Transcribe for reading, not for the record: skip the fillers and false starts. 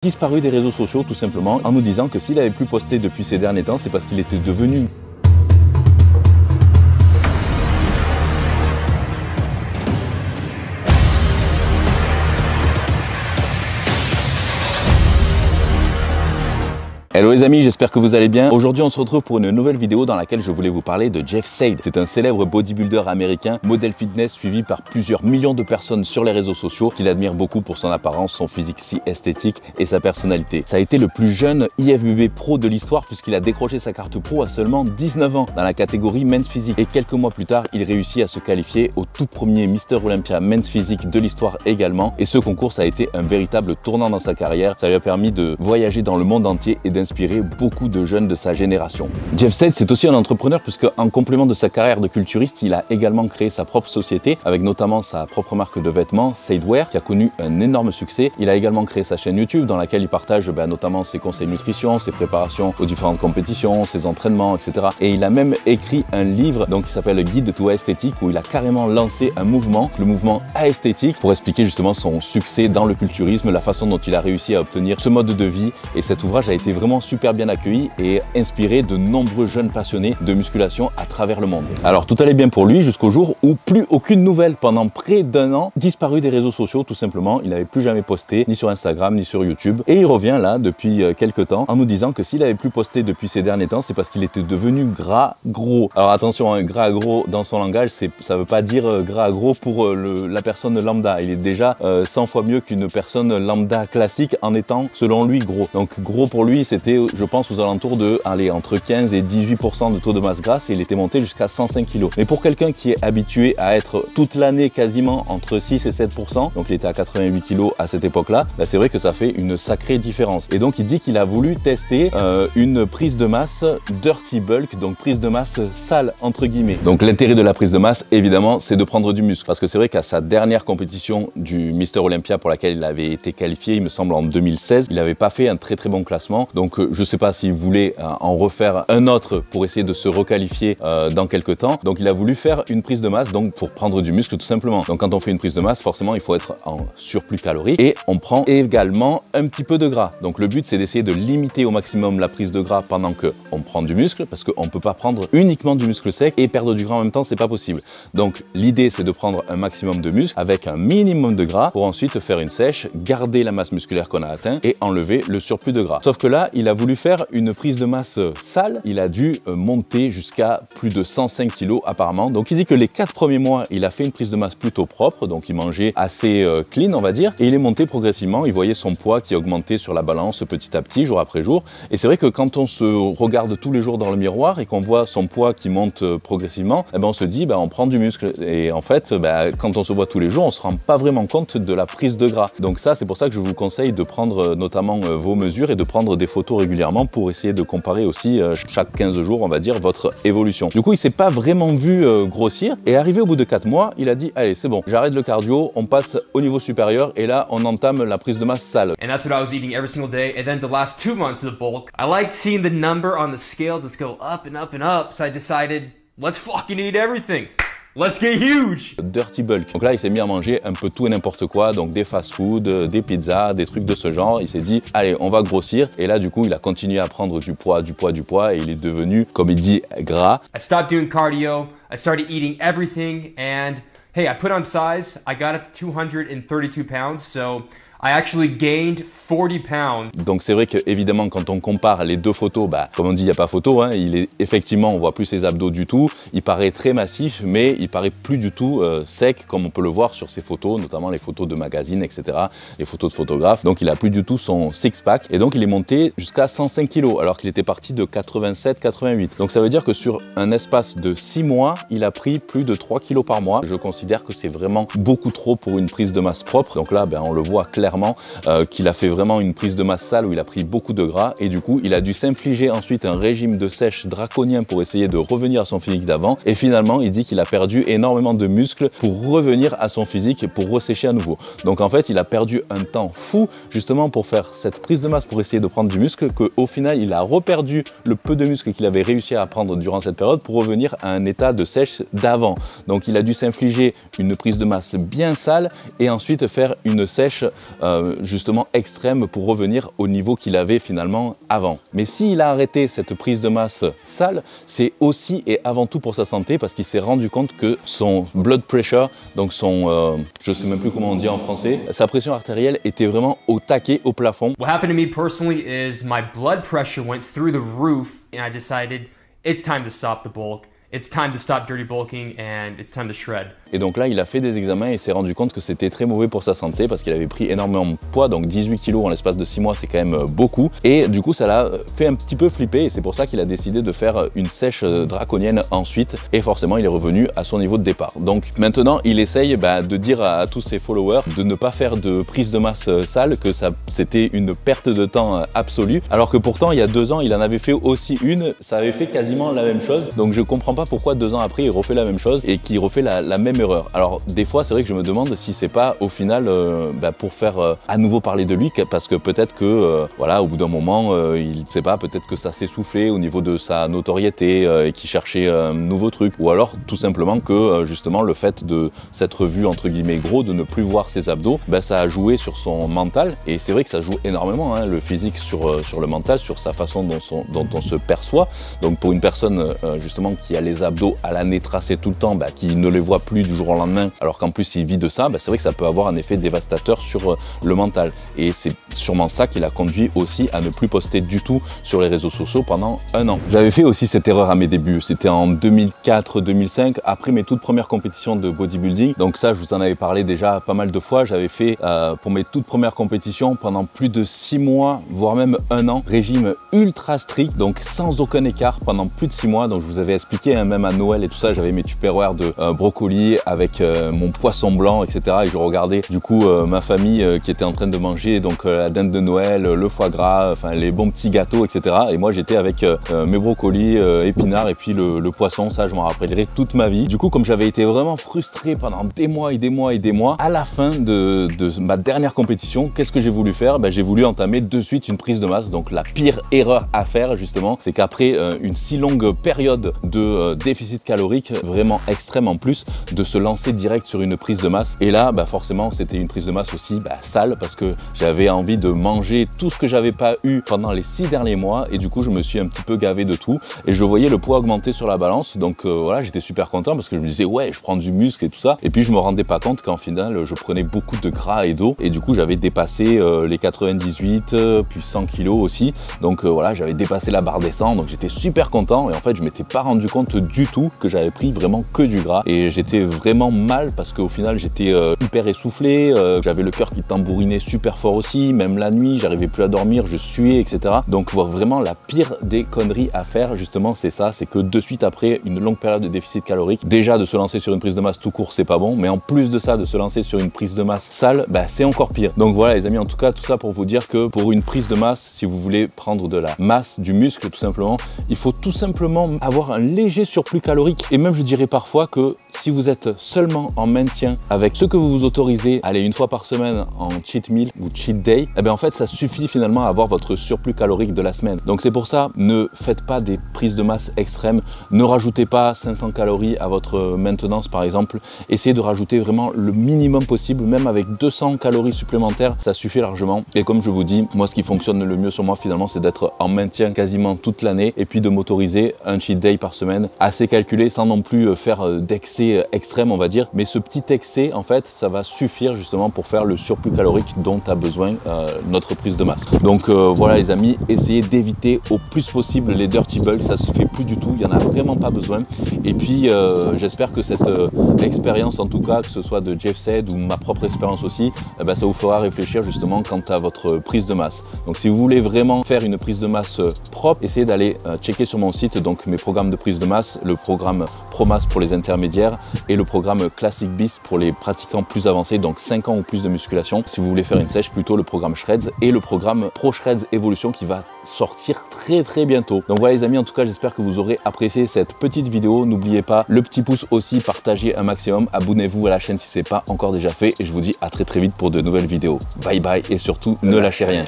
Disparu des réseaux sociaux tout simplement en nous disant que s'il avait plus posté depuis ces derniers temps, c'est parce qu'il était devenu Hello les amis, j'espère que vous allez bien. Aujourd'hui on se retrouve pour une nouvelle vidéo dans laquelle je voulais vous parler de Jeff Said. C'est un célèbre bodybuilder américain, modèle fitness suivi par plusieurs millions de personnes sur les réseaux sociaux qu'il admire beaucoup pour son apparence, son physique si esthétique et sa personnalité. Ça a été le plus jeune IFBB pro de l'histoire puisqu'il a décroché sa carte pro à seulement 19 ans dans la catégorie Men's Physique. Et quelques mois plus tard, il réussit à se qualifier au tout premier Mr Olympia Men's Physique de l'histoire également. Et ce concours, ça a été un véritable tournant dans sa carrière. Ça lui a permis de voyager dans le monde entier et d'inspirer beaucoup de jeunes de sa génération. Jeff Said, c'est aussi un entrepreneur puisque en complément de sa carrière de culturiste, il a également créé sa propre société avec notamment sa propre marque de vêtements, Saidwear, qui a connu un énorme succès. Il a également créé sa chaîne YouTube dans laquelle il partage notamment ses conseils nutrition, ses préparations aux différentes compétitions, ses entraînements, etc. Et il a même écrit un livre donc qui s'appelle Guide to Aesthétique où il a carrément lancé un mouvement, le mouvement Aesthétique, pour expliquer justement son succès dans le culturisme, la façon dont il a réussi à obtenir ce mode de vie. Et cet ouvrage a été vraiment super bien accueilli et inspiré de nombreux jeunes passionnés de musculation à travers le monde. Alors tout allait bien pour lui jusqu'au jour où plus aucune nouvelle pendant près d'un an, disparu des réseaux sociaux tout simplement. Il n'avait plus jamais posté ni sur Instagram ni sur YouTube et il revient là depuis quelques temps en nous disant que s'il avait plus posté depuis ces derniers temps, c'est parce qu'il était devenu gras gros. Alors attention, un gras gros dans son langage, ça veut pas dire gras gros pour la personne lambda. Il est déjà 100 fois mieux qu'une personne lambda classique en étant selon lui gros. Donc gros pour lui, c'était je pense aux alentours de entre 15 et 18% de taux de masse grasse et il était monté jusqu'à 105 kg. Mais pour quelqu'un qui est habitué à être toute l'année quasiment entre 6 et 7%, donc il était à 88 kg à cette époque-là, c'est vrai que ça fait une sacrée différence. Et donc il dit qu'il a voulu tester une prise de masse dirty bulk, donc prise de masse sale entre guillemets. Donc l'intérêt de la prise de masse évidemment c'est de prendre du muscle parce que c'est vrai qu'à sa dernière compétition du Mr Olympia pour laquelle il avait été qualifié, il me semble en 2016, il n'avait pas fait un très bon classement. Donc je sais pas s'il voulait en refaire un autre pour essayer de se requalifier dans quelques temps. Donc il a voulu faire une prise de masse donc pour prendre du muscle tout simplement. Donc quand on fait une prise de masse, forcément il faut être en surplus calorique et on prend également un petit peu de gras. Donc le but c'est d'essayer de limiter au maximum la prise de gras pendant que on prend du muscle parce qu'on peut pas prendre uniquement du muscle sec et perdre du gras en même temps, c'est pas possible. Donc l'idée c'est de prendre un maximum de muscle avec un minimum de gras pour ensuite faire une sèche, garder la masse musculaire qu'on a atteint et enlever le surplus de gras. Sauf que là, il a voulu faire une prise de masse sale, il a dû monter jusqu'à plus de 105 kg apparemment. Donc il dit que les 4 premiers mois, il a fait une prise de masse plutôt propre, donc il mangeait assez clean on va dire, et il est monté progressivement, il voyait son poids qui augmentait sur la balance petit à petit, jour après jour. Et c'est vrai que quand on se regarde tous les jours dans le miroir et qu'on voit son poids qui monte progressivement, on se dit on prend du muscle. Et en fait, quand on se voit tous les jours, on se rend pas vraiment compte de la prise de gras. Donc ça, c'est pour ça que je vous conseille de prendre notamment vos mesures et de prendre des photos régulièrement pour essayer de comparer aussi chaque 15 jours, on va dire, votre évolution. Du coup, il s'est pas vraiment vu grossir et arrivé au bout de 4 mois, il a dit allez, c'est bon, j'arrête le cardio, on passe au niveau supérieur et là, on entame la prise de masse sale. And that's what I was eating every single day. And then the last 2 months of the bulk, I liked seeing the number on the scale just go up and up and up. So I decided, let's fucking eat everything. Let's get huge! Dirty bulk. Donc là, il s'est mis à manger un peu tout et n'importe quoi, donc des fast-food, des pizzas, des trucs de ce genre. Il s'est dit, allez, on va grossir. Et là, du coup, il a continué à prendre du poids et il est devenu, comme il dit, gras. I stopped doing cardio. I started eating everything. And hey, I put on size. I got up to 232 pounds. So I actually gained 40 pounds. Donc c'est vrai que évidemment quand on compare les deux photos, comme on dit, il n'y a pas photo, il est effectivement, on voit plus ses abdos du tout, il paraît très massif, mais il paraît plus du tout sec comme on peut le voir sur ses photos, notamment les photos de magazines, etc., les photos de photographes. Donc il a plus du tout son six-pack et donc il est monté jusqu'à 105 kg alors qu'il était parti de 87-88. Donc ça veut dire que sur un espace de 6 mois, il a pris plus de 3 kg par mois. Je considère que c'est vraiment beaucoup trop pour une prise de masse propre. Donc là, on le voit clairement qu'il a fait vraiment une prise de masse sale où il a pris beaucoup de gras et du coup il a dû s'infliger ensuite un régime de sèche draconien pour essayer de revenir à son physique d'avant et finalement il dit qu'il a perdu énormément de muscles pour revenir à son physique et pour ressécher à nouveau. Donc en fait il a perdu un temps fou justement pour faire cette prise de masse pour essayer de prendre du muscle qu'au final il a reperdu le peu de muscle qu'il avait réussi à prendre durant cette période pour revenir à un état de sèche d'avant. Donc il a dû s'infliger une prise de masse bien sale et ensuite faire une sèche justement extrême pour revenir au niveau qu'il avait finalement avant. Mais s'il a arrêté cette prise de masse sale, c'est aussi et avant tout pour sa santé, parce qu'il s'est rendu compte que son blood pressure, donc son, je sais même plus comment on dit en français, sa pression artérielle était vraiment au taquet, au plafond. What happened to me personally is my blood pressure went through the roof and I decided it's time to stop the bulk. It's time to stop dirty bulking and it's time to shred. Et donc là, il a fait des examens et s'est rendu compte que c'était très mauvais pour sa santé parce qu'il avait pris énormément de poids, donc 18 kilos en l'espace de 6 mois, c'est quand même beaucoup. Et du coup, ça l'a fait un petit peu flipper et c'est pour ça qu'il a décidé de faire une sèche draconienne ensuite. Et forcément, il est revenu à son niveau de départ. Donc maintenant, il essaye de dire à tous ses followers de ne pas faire de prise de masse sale, que c'était une perte de temps absolue. Alors que pourtant, il y a 2 ans, il en avait fait aussi une, ça avait fait quasiment la même chose. Donc je comprends pas pourquoi 2 ans après, il refait la même chose et qu'il refait la même erreur. Alors des fois, c'est vrai que je me demande si c'est pas au final pour faire à nouveau parler de lui, parce que peut-être que voilà, au bout d'un moment, il ne sait pas, peut-être que ça s'essoufflait au niveau de sa notoriété et qu'il cherchait un nouveau truc, ou alors tout simplement que justement le fait de s'être vu entre guillemets gros, de ne plus voir ses abdos, ça a joué sur son mental. Et c'est vrai que ça joue énormément, hein, le physique sur le mental, sur sa façon dont on se perçoit. Donc pour une personne justement qui a les abdos à la nez tracés tout le temps, qui ne les voit plus du jour au lendemain, alors qu'en plus il vit de ça, c'est vrai que ça peut avoir un effet dévastateur sur le mental. Et c'est sûrement ça qui l'a conduit aussi à ne plus poster du tout sur les réseaux sociaux pendant 1 an. J'avais fait aussi cette erreur à mes débuts, c'était en 2004-2005, après mes toutes premières compétitions de bodybuilding. Donc ça, je vous en avais parlé déjà pas mal de fois. J'avais fait pour mes toutes premières compétitions pendant plus de 6 mois, voire même 1 an, régime ultra strict, donc sans aucun écart pendant plus de 6 mois. Donc je vous avais expliqué, hein, même à Noël et tout ça, j'avais mes tupperwares de brocoli avec mon poisson blanc, etc. Et je regardais du coup ma famille qui était en train de manger donc la dinde de Noël, le foie gras, enfin les bons petits gâteaux, etc. Et moi j'étais avec mes brocolis, épinards et puis le poisson. Ça, je m'en rappellerai toute ma vie. Du coup, comme j'avais été vraiment frustré pendant des mois et des mois et des mois, à la fin de ma dernière compétition, qu'est-ce que j'ai voulu faire? J'ai voulu entamer de suite une prise de masse. Donc la pire erreur à faire justement, c'est qu'après une si longue période de déficit calorique vraiment extrême, en plus de se lancer direct sur une prise de masse. Et là, forcément, c'était une prise de masse aussi sale, parce que j'avais envie de manger tout ce que j'avais pas eu pendant les 6 derniers mois. Et du coup, je me suis un petit peu gavé de tout et je voyais le poids augmenter sur la balance. Donc voilà, j'étais super content parce que je me disais ouais, je prends du muscle et tout ça. Et puis je me rendais pas compte qu'en final, je prenais beaucoup de gras et d'eau. Et du coup, j'avais dépassé les 98, puis 100 kilos aussi. Donc voilà, j'avais dépassé la barre des 100. Donc j'étais super content. Et en fait, je m'étais pas rendu compte du tout que j'avais pris vraiment que du gras. Et j'étais vraiment mal parce qu'au final, j'étais hyper essoufflé. J'avais le cœur qui tambourinait super fort aussi. Même la nuit, j'arrivais plus à dormir, je suais, etc. Donc vraiment, la pire des conneries à faire, justement, c'est ça. C'est que de suite après une longue période de déficit calorique, déjà de se lancer sur une prise de masse tout court, c'est pas bon. Mais en plus de ça, de se lancer sur une prise de masse sale, c'est encore pire. Donc voilà les amis, en tout cas, tout ça pour vous dire que pour une prise de masse, si vous voulez prendre de la masse, du muscle tout simplement, il faut tout simplement avoir un léger surplus calorique. Et même je dirais parfois que si vous êtes seulement en maintien avec ce que vous vous autorisez, allez, une fois par semaine en cheat meal ou cheat day, en fait ça suffit finalement à avoir votre surplus calorique de la semaine. Donc c'est pour ça, ne faites pas des prises de masse extrêmes, ne rajoutez pas 500 calories à votre maintenance par exemple. Essayez de rajouter vraiment le minimum possible, même avec 200 calories supplémentaires, ça suffit largement. Et comme je vous dis, moi ce qui fonctionne le mieux sur moi finalement, c'est d'être en maintien quasiment toute l'année et puis de m'autoriser un cheat day par semaine, assez calculé, sans non plus faire d'excès extrême on va dire. Mais ce petit excès en fait, ça va suffire justement pour faire le surplus calorique dont a besoin notre prise de masse. Donc voilà les amis, essayez d'éviter au plus possible les dirty bulk, ça se fait plus du tout, il n'y en a vraiment pas besoin. Et puis j'espère que cette expérience, en tout cas que ce soit de Jeff Said ou ma propre expérience aussi, ça vous fera réfléchir justement quant à votre prise de masse. Donc si vous voulez vraiment faire une prise de masse propre, essayez d'aller checker sur mon site donc mes programmes de prise de masse, le programme ProMass pour les intermédiaires et le programme Classic Beast pour les pratiquants plus avancés, donc 5 ans ou plus de musculation. Si vous voulez faire une sèche, plutôt le programme Shreds et le programme Pro Shreds Evolution qui va sortir très bientôt. Donc voilà les amis, en tout cas j'espère que vous aurez apprécié cette petite vidéo. N'oubliez pas le petit pouce aussi, partagez un maximum, abonnez-vous à la chaîne si ce n'est pas encore déjà fait et je vous dis à très vite pour de nouvelles vidéos. Bye bye et surtout ne lâchez rien.